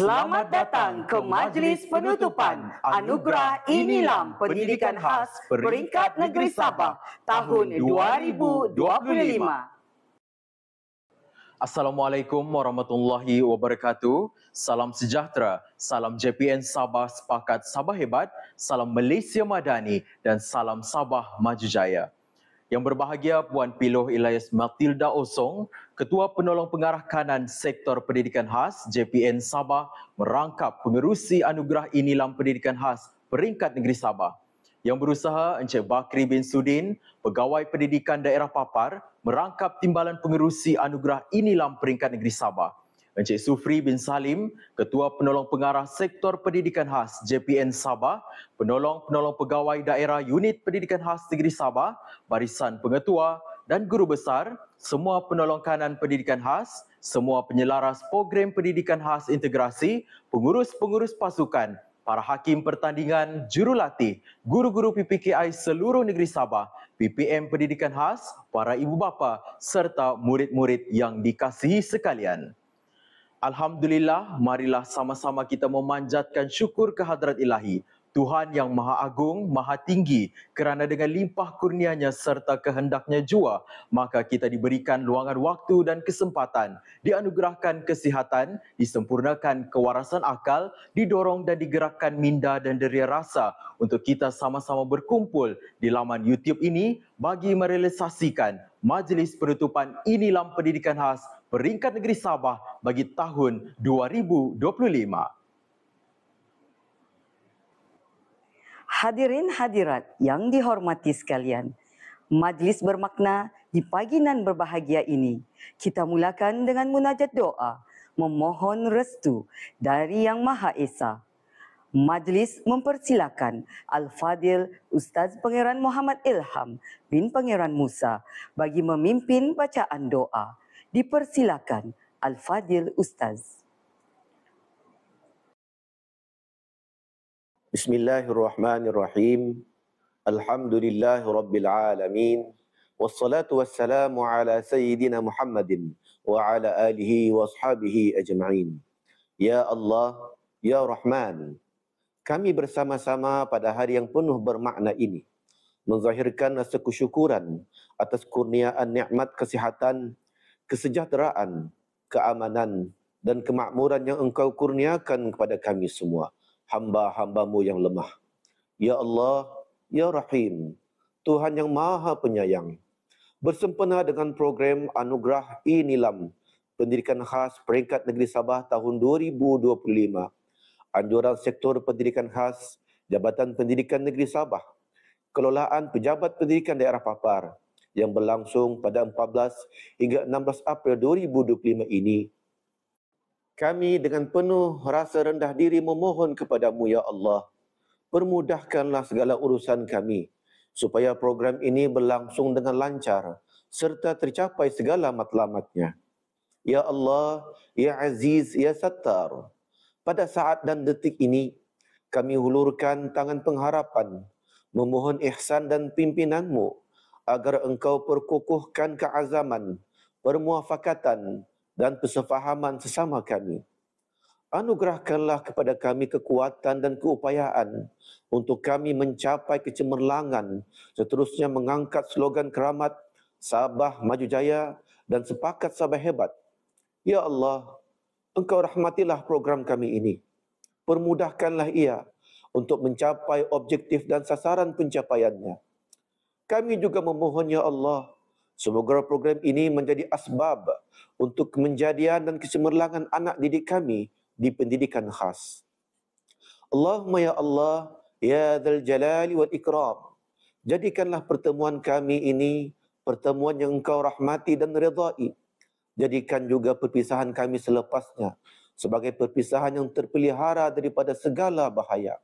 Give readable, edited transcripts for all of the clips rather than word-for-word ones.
Selamat datang ke Majlis Penutupan Anugerah Inilam Pendidikan Khas Peringkat Negeri Sabah tahun 2025. Assalamualaikum warahmatullahi wabarakatuh. Salam sejahtera, salam JPN Sabah Sepakat Sabah Hebat, salam Malaysia Madani dan salam Sabah Maju Jaya. Yang berbahagia Puan Piloh Elias Matilda Osong, Ketua Penolong Pengarah Kanan Sektor Pendidikan Khas JPN Sabah merangkap pengerusi Anugerah Inilam Pendidikan Khas Peringkat Negeri Sabah. Yang berusaha Encik Bakri bin Sudin, Pegawai Pendidikan Daerah Papar, merangkap timbalan pengerusi Anugerah Inilam Peringkat Negeri Sabah. Encik Sufri bin Salim, Ketua Penolong Pengarah Sektor Pendidikan Khas JPN Sabah, Penolong-penolong Pegawai Daerah Unit Pendidikan Khas Negeri Sabah, Barisan Pengetua dan Guru Besar, semua penolong kanan pendidikan khas, semua penyelaras program pendidikan khas integrasi, pengurus-pengurus pasukan, para hakim pertandingan, jurulatih, guru-guru PPKI seluruh negeri Sabah, PPM Pendidikan Khas, para ibu bapa serta murid-murid yang dikasihi sekalian. Alhamdulillah, marilah sama-sama kita memanjatkan syukur kehadrat Ilahi, Tuhan yang Maha Agung, Maha Tinggi, kerana dengan limpah kurnianya serta kehendaknya jua, maka kita diberikan luangan waktu dan kesempatan, dianugerahkan kesihatan, disempurnakan kewarasan akal, didorong dan digerakkan minda dan deria rasa untuk kita sama-sama berkumpul di laman YouTube ini bagi merealisasikan Majlis Penutupan Inilam Pendidikan Khas Peringkat Negeri Sabah bagi tahun 2025. Hadirin hadirat yang dihormati sekalian, majlis bermakna di pagi nan berbahagia ini, kita mulakan dengan munajat doa, memohon restu dari Yang Maha Esa. Majlis mempersilakan Al-Fadil Ustaz Pangeran Muhammad Ilham bin Pangeran Musa bagi memimpin bacaan doa. Dipersilakan Al-Fadil Ustaz. Bismillahirrahmanirrahim. Alhamdulillahi Rabbil Alamin. Wassalatu wassalamu ala Sayyidina Muhammadin wa ala alihi wa ashabihi ajma'in. Ya Allah, Ya Rahman, kami bersama-sama pada hari yang penuh bermakna ini menzahirkan rasa kesyukuran atas kurniaan nikmat kesihatan, kesejahteraan, keamanan dan kemakmuran yang Engkau kurniakan kepada kami semua, hamba-hambamu yang lemah. Ya Allah, Ya Rahim, Tuhan yang Maha Penyayang, bersempena dengan program Anugerah Inilam Pendidikan Khas Peringkat Negeri Sabah tahun 2025, Anjuran Sektor Pendidikan Khas Jabatan Pendidikan Negeri Sabah, Kelolaan Pejabat Pendidikan Daerah Papar yang berlangsung pada 14 hingga 16 April 2025 ini, kami dengan penuh rasa rendah diri memohon kepadamu, Ya Allah, permudahkanlah segala urusan kami, supaya program ini berlangsung dengan lancar, serta tercapai segala matlamatnya. Ya Allah, Ya Aziz, Ya Sattar, pada saat dan detik ini, kami hulurkan tangan pengharapan, memohon ihsan dan pimpinanmu, agar Engkau perkukuhkan keazaman, permuafakatan dan persefahaman sesama kami. Anugerahkanlah kepada kami kekuatan dan keupayaan untuk kami mencapai kecemerlangan, seterusnya mengangkat slogan keramat Sabah Maju Jaya dan Sepakat Sabah Hebat. Ya Allah, Engkau rahmatilah program kami ini. Permudahkanlah ia untuk mencapai objektif dan sasaran pencapaiannya. Kami juga memohon, Ya Allah, semoga program ini menjadi asbab untuk kemenjadian dan kecemerlangan anak didik kami di pendidikan khas. Allahumma ya Allah, ya dzal jalali wal ikram, jadikanlah pertemuan kami ini pertemuan yang Engkau rahmati dan redai. Jadikan juga perpisahan kami selepasnya sebagai perpisahan yang terpelihara daripada segala bahaya.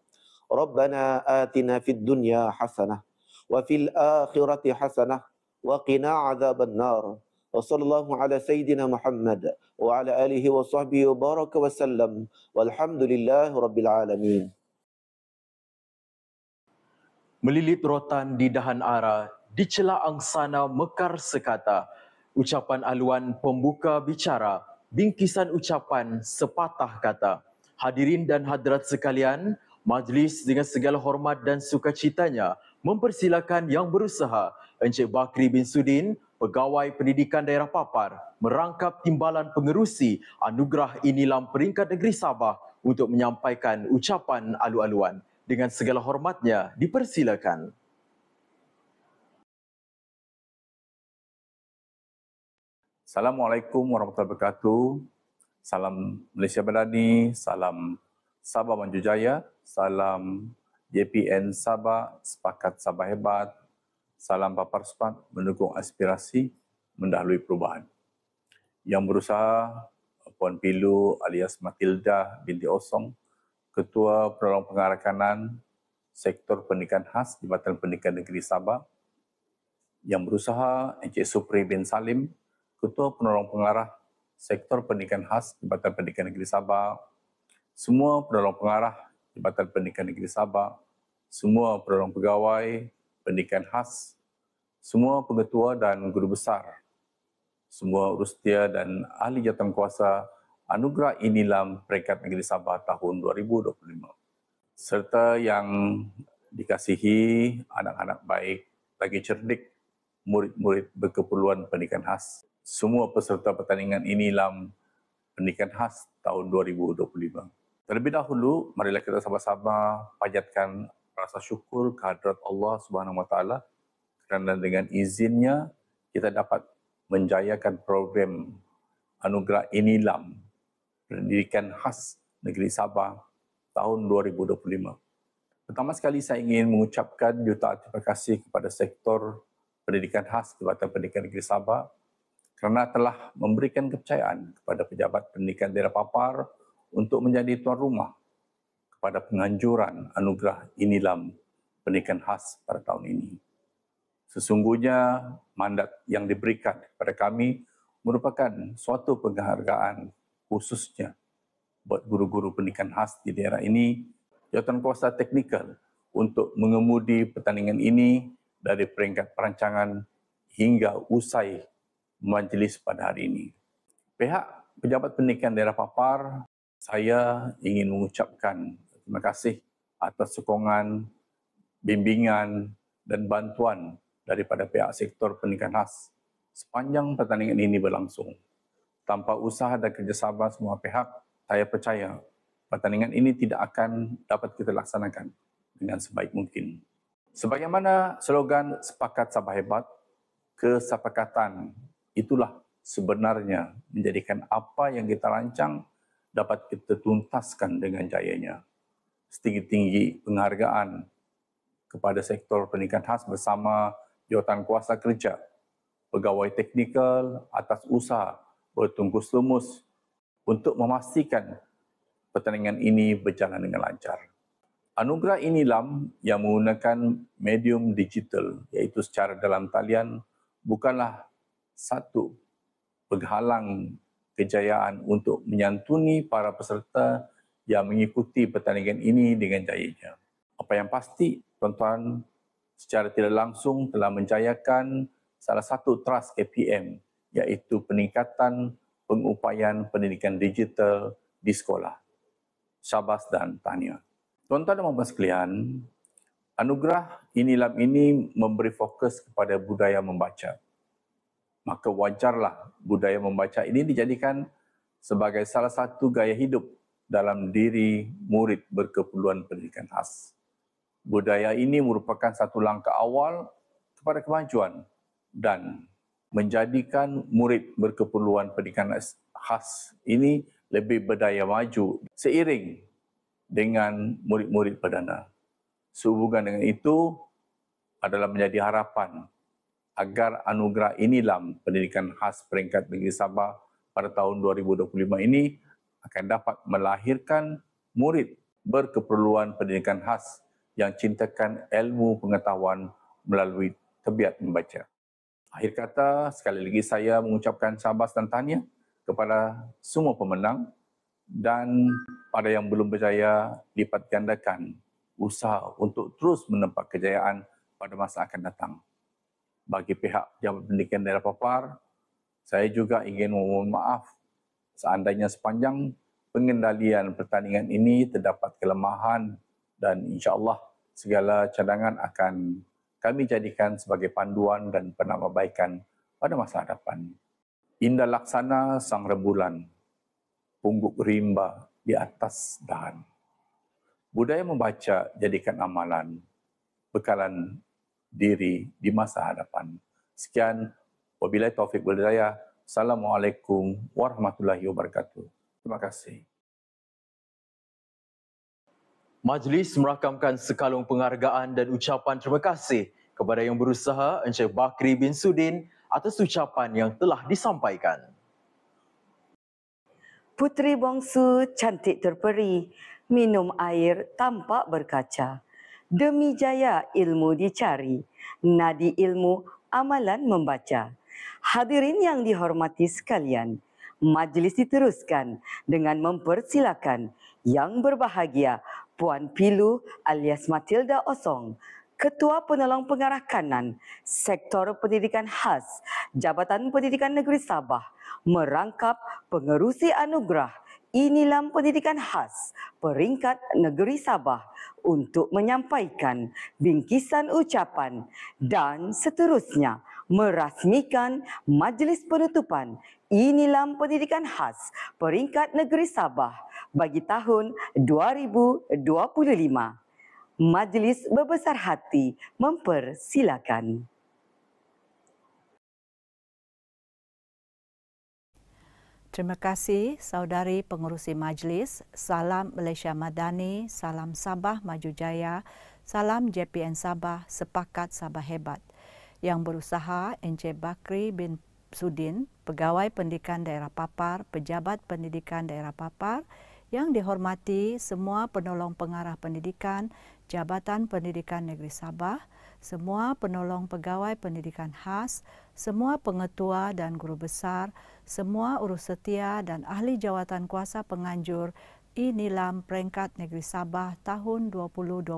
Rabbana atina fid dunya hasanah wa fil akhirati hasanah wa qina adzaban nar. Wa sallallahu ala sayyidina Muhammad wa ala alihi wa sahbihi wa baraka wa sallam. Walhamdulillahi rabbil alamin. Melilit rotan di dahan ara, dicela angsana mekar sekata. Ucapan aluan pembuka bicara, bingkisan ucapan sepatah kata. Hadirin dan hadirat sekalian, majlis dengan segala hormat dan sukacitanya mempersilakan yang berusaha Encik Bakri bin Sudin, Pegawai Pendidikan Daerah Papar, merangkap timbalan pengerusi Anugerah Inilam Peringkat Negeri Sabah untuk menyampaikan ucapan alu-aluan. Dengan segala hormatnya, dipersilakan. Assalamualaikum warahmatullahi wabarakatuh. Salam Malaysia Madani, salam Sabah Maju Jaya, salam JPN Sabah, Sepakat Sabah Hebat, salam Papar Sepat mendukung aspirasi mendahului perubahan. Yang berusaha Puan Pilu alias Matilda binti Osong, Ketua Penolong Pengarah Kanan Sektor Pendidikan Khas Jabatan Pendidikan Negeri Sabah. Yang berusaha Encik Supri bin Salim, Ketua Penolong Pengarah Sektor Pendidikan Khas Jabatan Pendidikan Negeri Sabah, semua penolong pengarah Jabatan Pendidikan Negeri Sabah, semua penolong pegawai pendidikan khas, semua pengetua dan guru besar, semua urustia dan ahli jawatankuasa Anugerah Inilam Peringkat Negeri Sabah tahun 2025. Serta yang dikasihi anak-anak baik, lagi cerdik, murid-murid berkeperluan pendidikan khas, semua peserta pertandingan Inilam Pendidikan Khas tahun 2025. Terlebih dahulu, marilah kita sama-sama panjatkan rasa syukur kehadrat Allah Subhanahu Wa Taala kerana dengan izinnya kita dapat menjayakan program Anugerah Inilam Pendidikan Khas Negeri Sabah tahun 2025. Pertama sekali saya ingin mengucapkan jutaan terima kasih kepada sektor pendidikan khas Jabatan Pendidikan Negeri Sabah kerana telah memberikan kepercayaan kepada pejabat pendidikan daerah Papar untuk menjadi tuan rumah kepada penganjuran Anugerah Inilam Pendidikan Khas pada tahun ini. Sesungguhnya mandat yang diberikan kepada kami merupakan suatu penghargaan khususnya buat guru-guru pendidikan khas di daerah ini, jawatankuasa teknikal untuk mengemudi pertandingan ini dari peringkat perancangan hingga usai majlis pada hari ini. Pihak Pejabat Pendidikan Daerah Papar, saya ingin mengucapkan terima kasih atas sokongan, bimbingan dan bantuan daripada pihak sektor pendidikan khas sepanjang pertandingan ini berlangsung. Tanpa usaha dan kerjasama semua pihak, saya percaya pertandingan ini tidak akan dapat kita laksanakan dengan sebaik mungkin. Sebagaimana slogan Sepakat Sabah Hebat, kesepakatan itulah sebenarnya menjadikan apa yang kita rancang dapat kita tuntaskan dengan jayanya. Setinggi-tinggi penghargaan kepada sektor pendidikan khas bersama jawatankuasa kerja, pegawai teknikal atas usaha bertungkus lumus untuk memastikan pertandingan ini berjalan dengan lancar. Anugerah Inilam yang menggunakan medium digital iaitu secara dalam talian bukanlah satu penghalang kejayaan untuk menyantuni para peserta yang mengikuti pertandingan ini dengan jayanya. Apa yang pasti, tuan-tuan secara tidak langsung telah menjayakan salah satu trust KPM iaitu peningkatan pengupayaan pendidikan digital di sekolah. syabas dan tahniah. Tuan-tuan dan puan-puan sekalian, anugerah Inilam ini memberi fokus kepada budaya membaca. Maka wajarlah budaya membaca ini dijadikan sebagai salah satu gaya hidup dalam diri murid berkeperluan pendidikan khas. Budaya ini merupakan satu langkah awal kepada kemajuan dan menjadikan murid berkeperluan pendidikan khas ini lebih berdaya maju seiring dengan murid-murid perdana. Sehubungan dengan itu adalah menjadi harapan agar anugerah Inilam Pendidikan Khas Peringkat Negeri Sabah pada tahun 2025 ini akan dapat melahirkan murid berkeperluan pendidikan khas yang cintakan ilmu pengetahuan melalui tabiat membaca. Akhir kata, sekali lagi saya mengucapkan syabas dan tahniah kepada semua pemenang dan pada yang belum berjaya lipat gandakan usaha untuk terus menempat kejayaan pada masa akan datang. Bagi pihak Jabatan Pendidikan Daerah Papar, saya juga ingin memohon maaf seandainya sepanjang pengendalian pertandingan ini terdapat kelemahan dan insya-Allah segala cadangan akan kami jadikan sebagai panduan dan penambahbaikan pada masa hadapan. Indah laksana sang rembulan, pungguk rimba di atas dahan. Budaya membaca jadikan amalan, bekalan diri di masa hadapan. Sekian, wabillahi taufik wal hidayah. Assalamualaikum warahmatullahi wabarakatuh. Terima kasih. Majlis merakamkan sekalung penghargaan dan ucapan terima kasih kepada yang berusaha Encik Bakri bin Sudin atas ucapan yang telah disampaikan. Puteri bongsu cantik terperi, minum air tampak berkaca. Demi jaya ilmu dicari, nadi ilmu amalan membaca. Hadirin yang dihormati sekalian, majlis diteruskan dengan mempersilakan yang berbahagia Puan Pilu alias Matilda Osong, Ketua Penolong Pengarah Kanan Sektor Pendidikan Khas Jabatan Pendidikan Negeri Sabah merangkap pengerusi anugerah Inilam Pendidikan Khas Peringkat Negeri Sabah untuk menyampaikan bingkisan ucapan dan seterusnya merasmikan majlis penutupan Inilam Pendidikan Khas Peringkat Negeri Sabah bagi tahun 2025. Majlis berbesar hati mempersilakan. Terima kasih saudari pengerusi majlis. Salam Malaysia Madani, salam Sabah Maju Jaya, salam JPN Sabah, sepakat Sabah hebat. Yang berusaha Encik Bakri bin Sudin, Pegawai Pendidikan Daerah Papar, Pejabat Pendidikan Daerah Papar, yang dihormati semua penolong pengarah pendidikan, Jabatan Pendidikan Negeri Sabah, semua penolong pegawai pendidikan khas, semua pengetua dan guru besar, semua urus setia dan ahli jawatan kuasa penganjur Inilam Peringkat Negeri Sabah tahun 2025,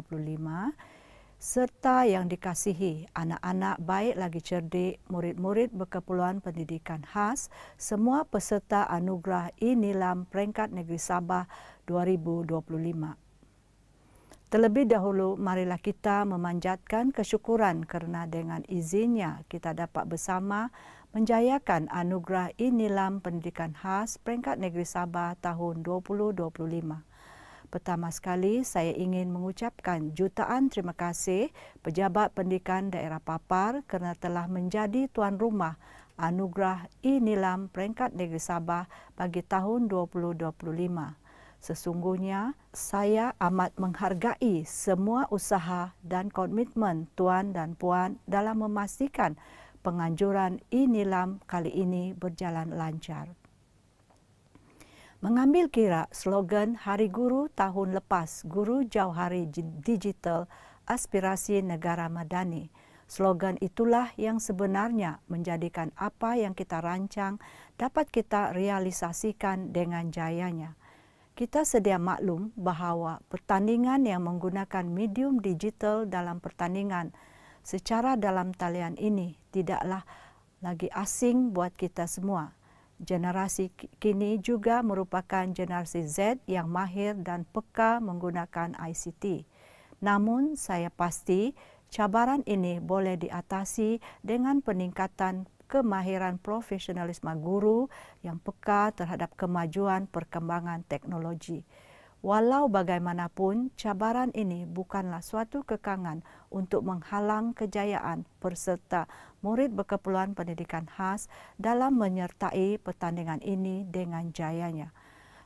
serta yang dikasihi anak-anak baik lagi cerdik, murid-murid berkeperluan pendidikan khas, semua peserta anugerah Inilam Peringkat Negeri Sabah 2025. Terlebih dahulu, marilah kita memanjatkan kesyukuran kerana dengan izinnya kita dapat bersama menjayakan anugerah Inilam Pendidikan Khas Peringkat Negeri Sabah tahun 2025. Pertama sekali, saya ingin mengucapkan jutaan terima kasih Pejabat Pendidikan Daerah Papar kerana telah menjadi tuan rumah anugerah Inilam Peringkat Negeri Sabah bagi tahun 2025. Sesungguhnya, saya amat menghargai semua usaha dan komitmen tuan dan puan dalam memastikan penganjuran Inilam kali ini berjalan lancar. Mengambil kira slogan Hari Guru tahun lepas, Guru Jauhari Digital Aspirasi Negara Madani. Slogan itulah yang sebenarnya menjadikan apa yang kita rancang dapat kita realisasikan dengan jayanya. Kita sedia maklum bahawa pertandingan yang menggunakan medium digital dalam pertandingan secara dalam talian ini tidaklah lagi asing buat kita semua. Generasi kini juga merupakan generasi Z yang mahir dan peka menggunakan ICT. Namun, saya pasti cabaran ini boleh diatasi dengan peningkatan kemahiran profesionalisme guru yang peka terhadap kemajuan perkembangan teknologi. Walau bagaimanapun, cabaran ini bukanlah suatu kekangan untuk menghalang kejayaan peserta murid berkeperluan pendidikan khas dalam menyertai pertandingan ini dengan jayanya.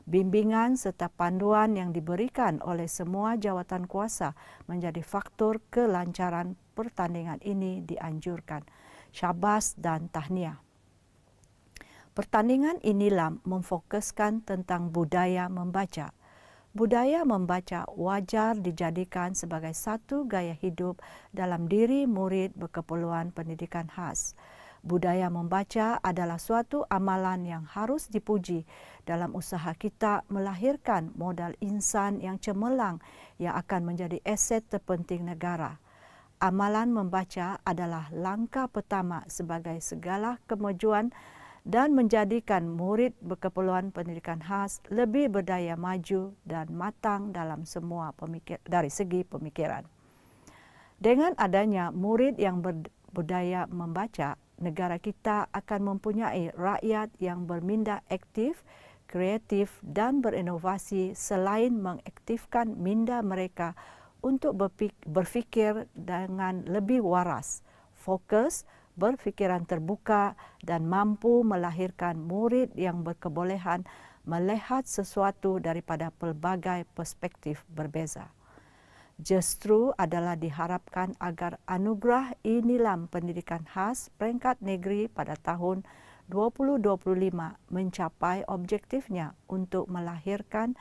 Bimbingan serta panduan yang diberikan oleh semua jawatan kuasa menjadi faktor kelancaran pertandingan ini dianjurkan. Syabas dan tahniah. Pertandingan inilah memfokuskan tentang budaya membaca. Budaya membaca wajar dijadikan sebagai satu gaya hidup dalam diri murid berkeperluan pendidikan khas. Budaya membaca adalah suatu amalan yang harus dipuji dalam usaha kita melahirkan modal insan yang cemerlang yang akan menjadi aset terpenting negara. Amalan membaca adalah langkah pertama sebagai segala kemajuan dan menjadikan murid berkeperluan pendidikan khas lebih berdaya maju dan matang dalam semua dari segi pemikiran. Dengan adanya murid yang berdaya membaca, negara kita akan mempunyai rakyat yang berminda aktif, kreatif dan berinovasi selain mengaktifkan minda mereka untuk berfikir dengan lebih waras, fokus, berfikiran terbuka dan mampu melahirkan murid yang berkebolehan melihat sesuatu daripada pelbagai perspektif berbeza. Justru adalah diharapkan agar anugerah Inilam Pendidikan Khas peringkat negeri pada tahun 2025 mencapai objektifnya untuk melahirkan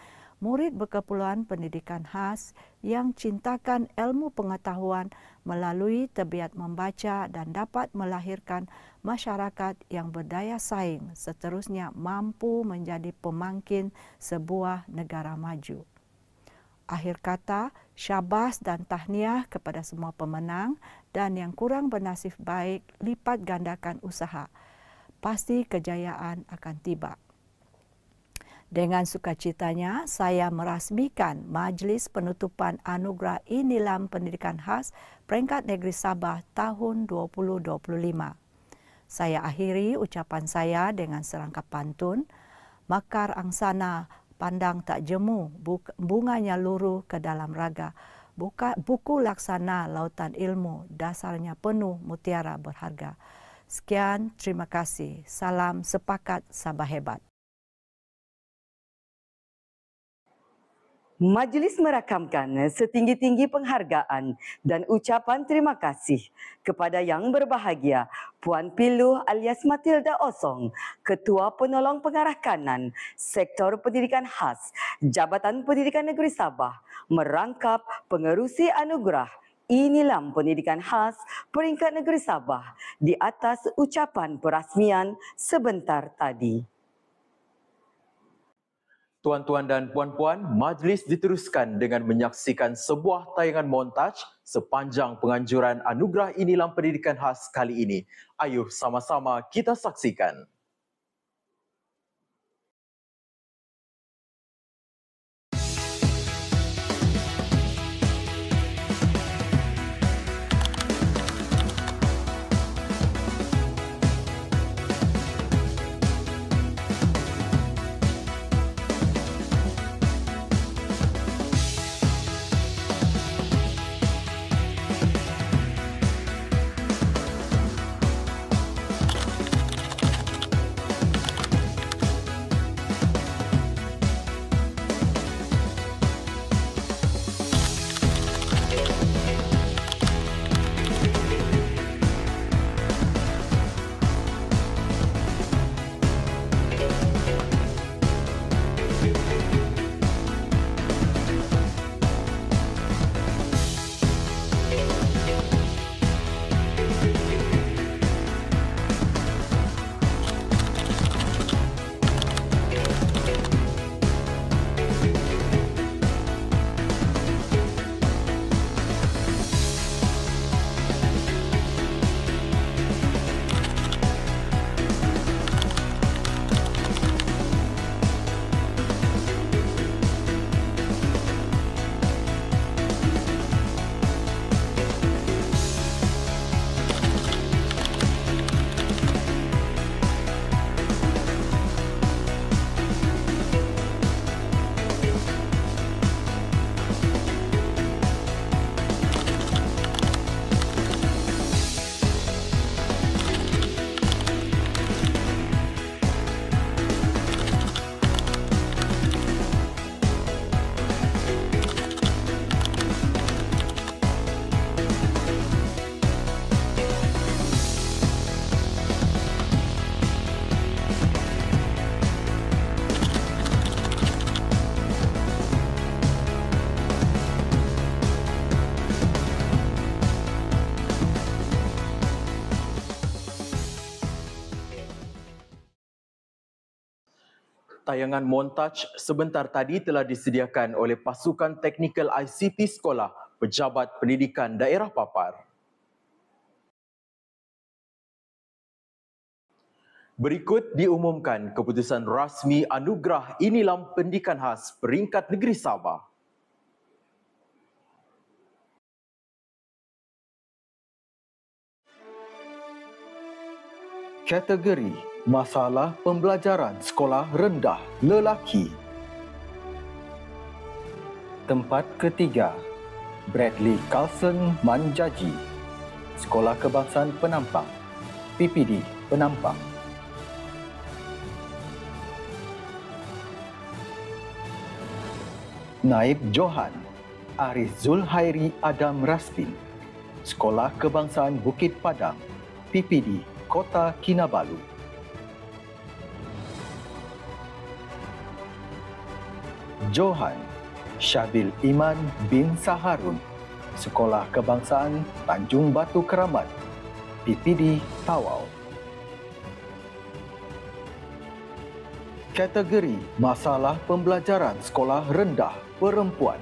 murid berkeperluan pendidikan khas yang cintakan ilmu pengetahuan melalui terbiat membaca dan dapat melahirkan masyarakat yang berdaya saing seterusnya mampu menjadi pemangkin sebuah negara maju. Akhir kata, syabas dan tahniah kepada semua pemenang dan yang kurang bernasib baik lipat gandakan usaha. Pasti kejayaan akan tiba. Dengan sukacitanya, saya merasmikan Majlis Penutupan Anugerah Inilam Pendidikan Khas Peringkat Negeri Sabah tahun 2025. Saya akhiri ucapan saya dengan serangkap pantun. Makar angsana pandang tak jemu, bunganya luruh ke dalam raga. Buku laksana lautan ilmu, dasarnya penuh mutiara berharga. Sekian, terima kasih. Salam sepakat Sabah hebat. Majlis merakamkan setinggi-tinggi penghargaan dan ucapan terima kasih kepada yang berbahagia Puan Piluh alias Matilda Osong, Ketua Penolong Pengarah Kanan Sektor Pendidikan Khas Jabatan Pendidikan Negeri Sabah merangkap pengerusi anugerah Inilam Pendidikan Khas Peringkat Negeri Sabah di atas ucapan perasmian sebentar tadi. Tuan-tuan dan puan-puan, majlis diteruskan dengan menyaksikan sebuah tayangan montaj sepanjang penganjuran Anugerah Inilam Pendidikan Khas kali ini. Ayuh sama-sama kita saksikan. Tayangan montaj sebentar tadi telah disediakan oleh Pasukan Teknikal ICT Sekolah Pejabat Pendidikan Daerah Papar. Berikut diumumkan keputusan rasmi anugerah Inilam Pendidikan Khas Peringkat Negeri Sabah. Kategori Masalah Pembelajaran Sekolah Rendah Lelaki. Tempat ketiga, Bradley Carlson Manjaji, Sekolah Kebangsaan Penampang, PPD Penampang. Naib Johan Aris Zulhairi Adam Rasbin, Sekolah Kebangsaan Bukit Padang, PPD Kota Kinabalu. Johan Syabil Iman bin Saharun, Sekolah Kebangsaan Tanjung Batu Keramat, PPD Tawau. Kategori Masalah Pembelajaran Sekolah Rendah Perempuan.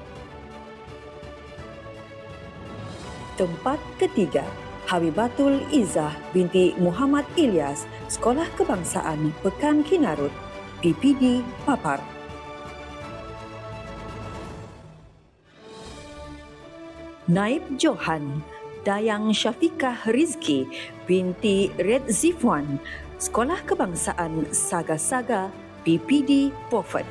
Tempat ketiga, Habibatul Izzah binti Muhammad Ilyas, Sekolah Kebangsaan Pekan Kinarut, PPD Papar. Naib Johan Dayang Syafiqah Rizki binti Red Zifwan, Sekolah Kebangsaan Saga-Saga, PPD Beaufort.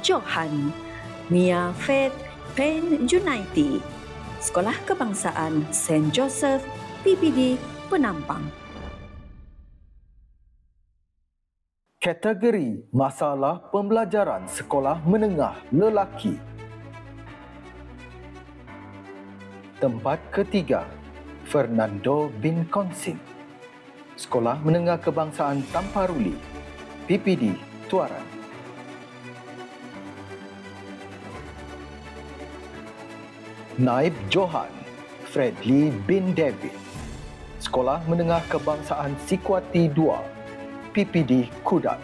Johan Mia Faith Pen Junaiti, Sekolah Kebangsaan St. Joseph, PPD Penampang. Kategori Masalah Pembelajaran Sekolah Menengah Lelaki. Tempat ketiga, Fernando bin Konsin, Sekolah Menengah Kebangsaan Tamparuli, PPD Tuaran. Naib Johan Fredly bin David, Sekolah Menengah Kebangsaan Sikwati 2, PPD Kudat.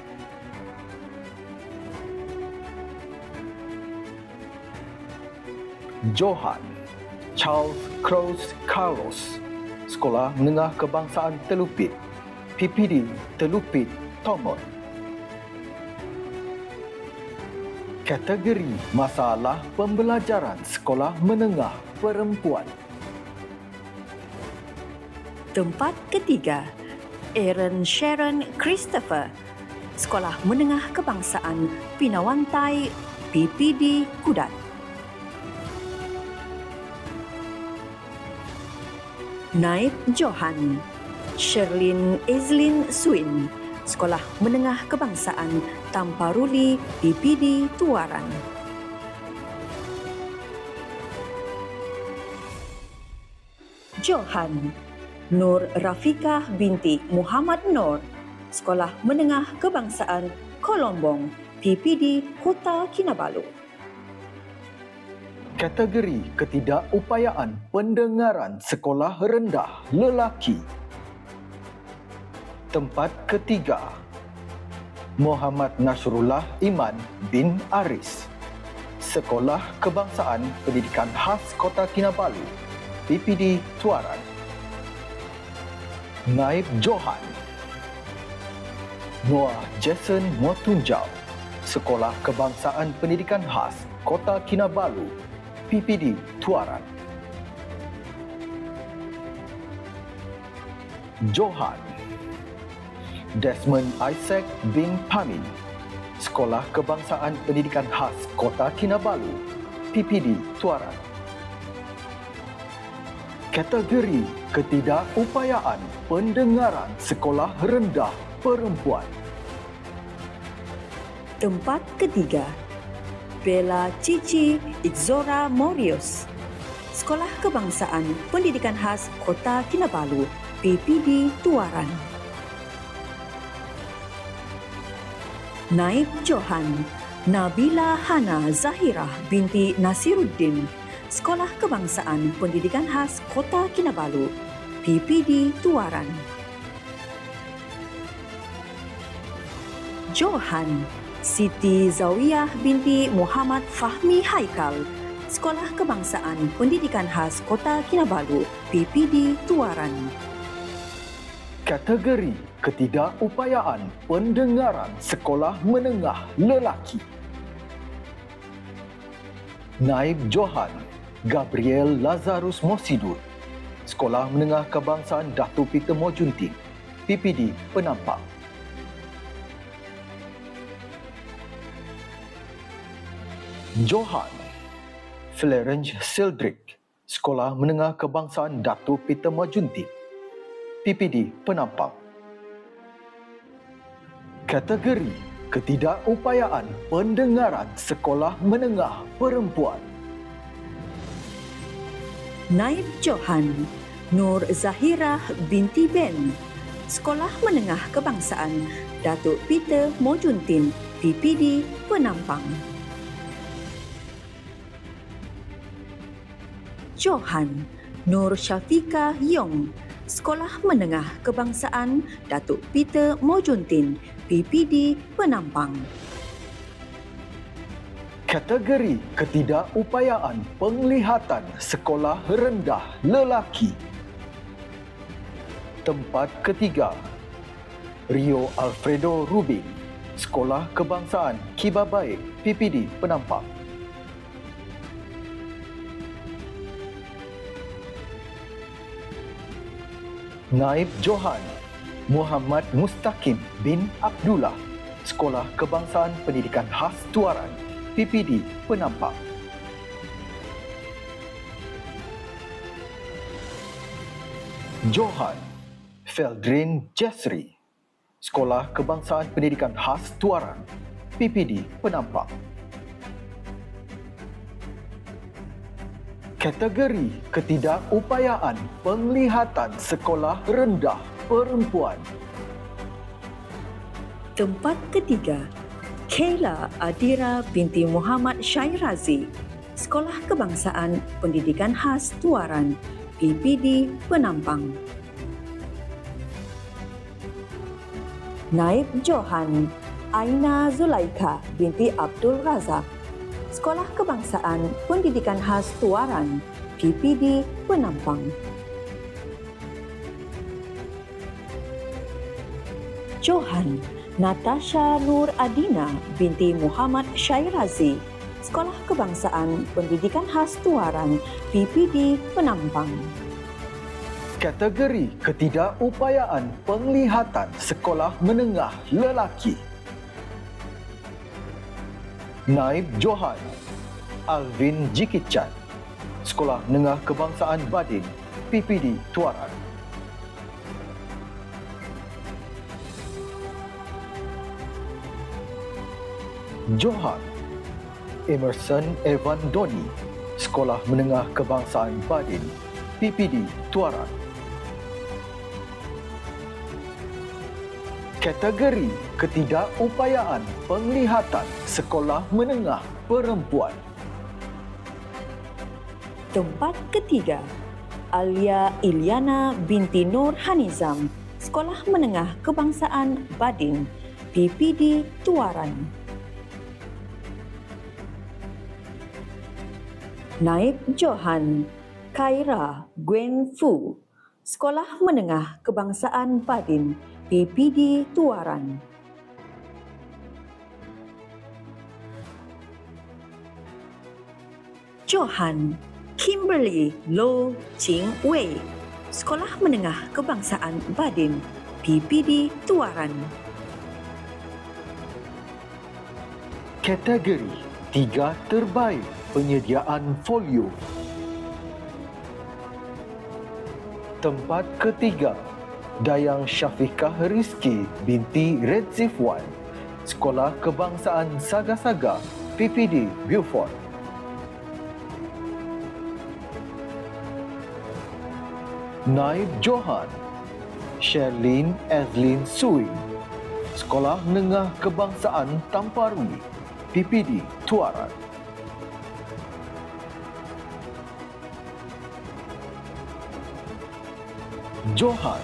Johan Charles Cruz Carlos, Sekolah Menengah Kebangsaan Telupit, PPD Telupit Tomon. Kategori Masalah Pembelajaran Sekolah Menengah Perempuan. Tempat ketiga, Aaron Sharon Christopher, Sekolah Menengah Kebangsaan Pinawantai, PPD Kudat. Naib Johan Sherlyn Ezlin Swin, Sekolah Menengah Kebangsaan Tamparuli, PPD Tuaran. Johan Nur Rafiqah binti Muhammad Nur, Sekolah Menengah Kebangsaan Kolombong, PPD Kota Kinabalu. Kategori Ketidakupayaan Pendengaran Sekolah Rendah Lelaki. Tempat ketiga, Muhammad Nasrullah Iman bin Aris, Sekolah Kebangsaan Pendidikan Khas Kota Kinabalu, PPD Tuaran. Naib Johan Noah Jason Motunjau, Sekolah Kebangsaan Pendidikan Khas Kota Kinabalu, PPD Tuaran. Johan Desmond Isaac bin Pamin, Sekolah Kebangsaan Pendidikan Khas Kota Kinabalu, PPD Tuaran. Kategori Ketidakupayaan Pendengaran Sekolah Rendah Perempuan. Tempat ketiga, Bella Cici Itzora Morius, Sekolah Kebangsaan Pendidikan Khas Kota Kinabalu, PPD Tuaran. Naib Johan Nabila Hana Zahirah binti Nasiruddin, Sekolah Kebangsaan Pendidikan Khas Kota Kinabalu, PPD Tuaran. Johan, Siti Zawiyah binti Muhammad Fahmi Haikal, Sekolah Kebangsaan Pendidikan Khas Kota Kinabalu, PPD Tuaran. Kategori ketidakupayaan pendengaran sekolah menengah lelaki. Naib Johan Gabriel Lazarus Mosidur, Sekolah Menengah Kebangsaan Dato' Peter Mojuntin, PPD Penampang. Johan Florence Sildrick, Sekolah Menengah Kebangsaan Dato' Peter Mojuntin, PPD Penampang. Kategori ketidakupayaan pendengaran sekolah menengah perempuan. Naib Johan Nur Zahirah binti Ben, Sekolah Menengah Kebangsaan Dato' Peter Mojuntin, PPD Penampang. Johan Nur Syafika Yong, Sekolah Menengah Kebangsaan Dato' Peter Mojuntin, PPD Penampang. Kategori ketidakupayaan penglihatan sekolah rendah lelaki. Tempat ketiga, Rio Alfredo Rubin, Sekolah Kebangsaan Kibabaik, PPD Penampang. Naib Johan Muhammad Mustaqim bin Abdullah, Sekolah Kebangsaan Pendidikan Khas Tuaran, PPD Penampang. Johan Feldrin Jesri, Sekolah Kebangsaan Pendidikan Khas Tuaran, PPD Penampang. Kategori ketidakupayaan penglihatan sekolah rendah perempuan. Tempat ketiga, Kayla Adira binti Muhammad Syairazi, Sekolah Kebangsaan Pendidikan Khas Tuaran, PPD Penampang. Naib Johan Aina Zulaika binti Abdul Razak, Sekolah Kebangsaan Pendidikan Khas Tuaran, PPD Penampang. Johan Natasha Nur Adina binti Muhammad Syairazi, Sekolah Kebangsaan Pendidikan Khas Tuaran, PPD Penampang. Kategori ketidakupayaan penglihatan sekolah menengah lelaki. Naib Johan Alvin Jikichan, Sekolah Menengah Kebangsaan Badin, PPD Tuaran. Johan Emerson Evan Doni, Sekolah Menengah Kebangsaan Badin, PPD Tuaran. Kategori ketidakupayaan penglihatan sekolah menengah perempuan. Tempat ketiga, Alia Iliana binti Nur Hanizam, Sekolah Menengah Kebangsaan Badin, PPD Tuaran. Naib Johan Khaira Gwen Fu, Sekolah Menengah Kebangsaan Badin, PPD Tuaran. Johan Kimberly Lo Ching Wei, Sekolah Menengah Kebangsaan Badin, PPD Tuaran. Kategori 3 terbaik penyediaan folio. Tempat ketiga, Dayang Syafiqah Rizki binti Redzifwan, Sekolah Kebangsaan Saga-Saga, PPD Beaufort. Naib Johan Sherlyn Azlin Suing, Sekolah Menengah Kebangsaan Tamparui, PPD Tuaran. Johan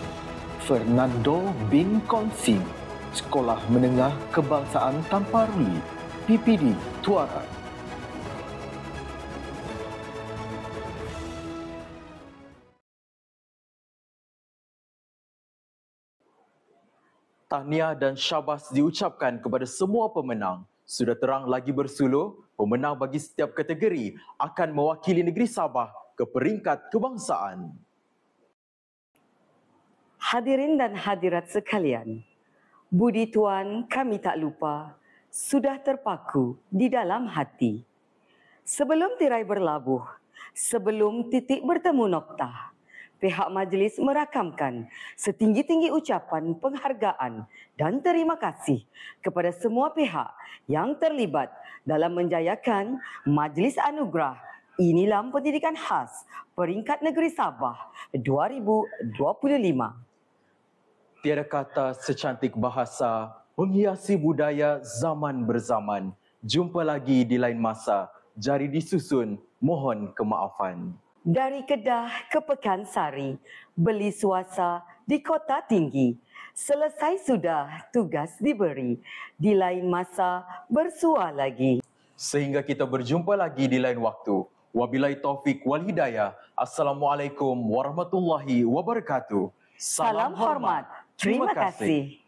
Fernando bin Konsing, Sekolah Menengah Kebangsaan Tamparuli, PPD Tuaran. Tahniah dan syabas diucapkan kepada semua pemenang. Sudah terang lagi bersuluh, pemenang bagi setiap kategori akan mewakili negeri Sabah ke peringkat kebangsaan. Hadirin dan hadirat sekalian, budi tuan kami tak lupa, sudah terpaku di dalam hati. Sebelum tirai berlabuh, sebelum titik bertemu noktah, pihak majlis merakamkan setinggi-tinggi ucapan penghargaan dan terima kasih kepada semua pihak yang terlibat dalam menjayakan Majlis Anugerah Inilam Pendidikan Khas Peringkat Negeri Sabah 2025. Tiada kata secantik bahasa menghiasi budaya zaman berzaman. Jumpa lagi di lain masa. Jari disusun, mohon kemaafan. Dari Kedah ke Pekansari, beli suasa di Kota Tinggi. Selesai sudah tugas diberi. Di lain masa bersua lagi. Sehingga kita berjumpa lagi di lain waktu. Wabillahi taufik wal hidayah. Assalamualaikum warahmatullahi wabarakatuh. Salam hormat. Terima kasih.